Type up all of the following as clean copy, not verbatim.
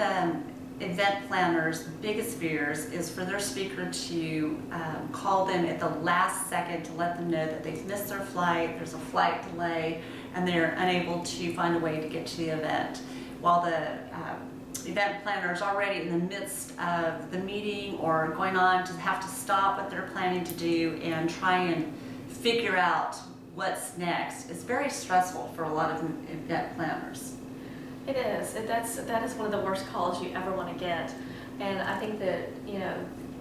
the event planners' biggest fears is for their speaker to call them at the last second to let them know that they've missed their flight, there's a flight delay, and they're unable to find a way to get to the event. While the event planner is already in the midst of the meeting or going on to have to stop what they're planning to do and try and figure out what's next. It's very stressful for a lot of event planners. It is. That is one of the worst calls you ever want to get. And I think that,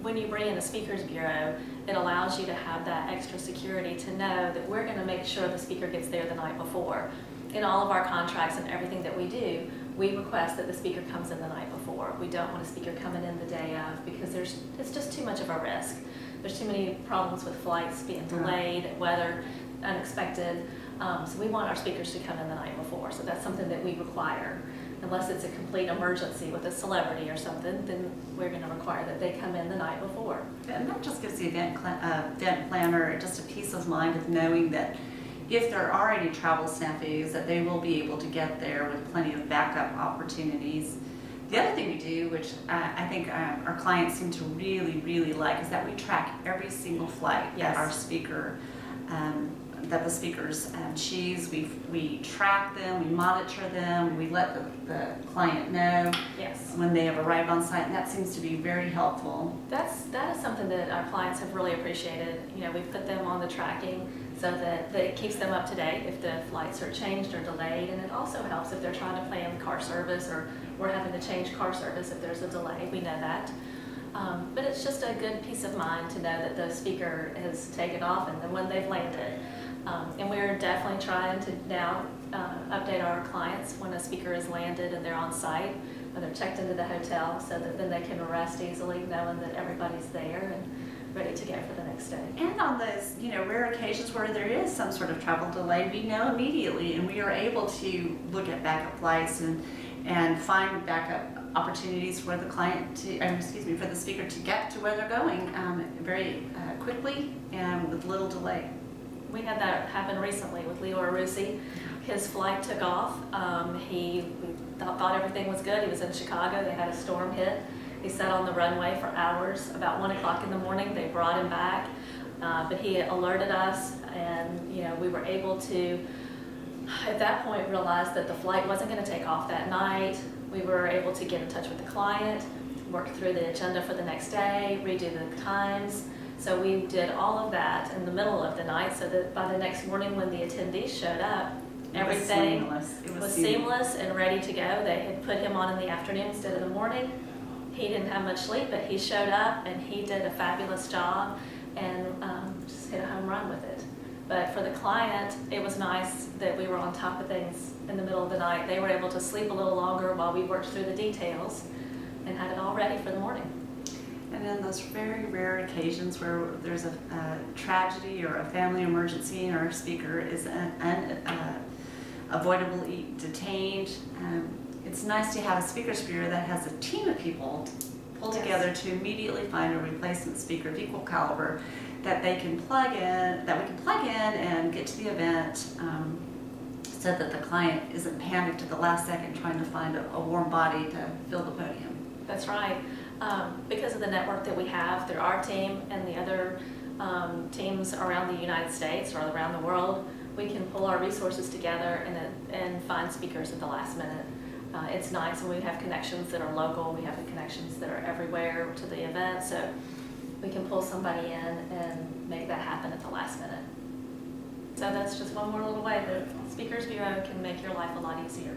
when you bring in a speakers bureau, it allows you to have that extra security to know that we're going to make sure the speaker gets there the night before. In all of our contracts and everything that we do, we request that the speaker comes in the night before. We don't want a speaker coming in the day of, because it's just too much of a risk. There's too many problems with flights being delayed, weather, unexpected. So we want our speakers to come in the night before. So that's something that we require. Unless it's a complete emergency with a celebrity or something, then we're going to require that they come in the night before. And that just gives the event planner just a peace of mind of knowing that if there are any travel snafus, that they will be able to get there with plenty of backup opportunities. The other thing we do, which I think our clients seem to really, really like, is that we track every single flight that our speaker, that the speakers choose. We track them, we monitor them, we let the client know when they have arrived on site, and that seems to be very helpful. That is something that our clients have really appreciated. We put them on the tracking so that it keeps them up to date if the flights are changed or delayed, and it also helps if they're trying to plan car service or we're having to change car service if there's a delay. We know that. But it's just a good peace of mind to know that the speaker has taken off and then when they've landed. And we're definitely trying to now update our clients when a speaker has landed and they're on site, when they're checked into the hotel, so that then they can rest easily knowing that everybody's there and ready to go for the next day. And on those, rare occasions where there is some sort of travel delay, we know immediately, and we are able to look at backup flights and find backup opportunities for the client for the speaker to get to where they're going very quickly and with little delay. We had that happen recently with Leo Arusi. His flight took off. We thought everything was good. He was in Chicago. They had a storm hit. He sat on the runway for hours. About 1 o'clock in the morning, they brought him back. But he alerted us, and we were able to, at that point, realize that the flight wasn't going to take off that night. We were able to get in touch with the client, work through the agenda for the next day, redo the times. So we did all of that in the middle of the night so that by the next morning when the attendees showed up, everything was seamless and ready to go. They had put him on in the afternoon instead of the morning. He didn't have much sleep, but he showed up and he did a fabulous job and just hit a home run with it. But for the client, it was nice that we were on top of things in the middle of the night. They were able to sleep a little longer while we worked through the details and had it all ready for the morning. And in those very rare occasions where there's a tragedy or a family emergency and our speaker is unavoidably detained, it's nice to have a speakers bureau that has a team of people pull together to immediately find a replacement speaker of equal caliber that we can plug in and get to the event so that the client isn't panicked at the last second trying to find a warm body to fill the podium. That's right. Because of the network that we have through our team and the other teams around the United States or around the world, we can pull our resources together and find speakers at the last minute. It's nice when we have connections that are local, we have connections that are everywhere to the event, so we can pull somebody in and make that happen at the last minute. So that's just one more little way that Speakers Bureau can make your life a lot easier.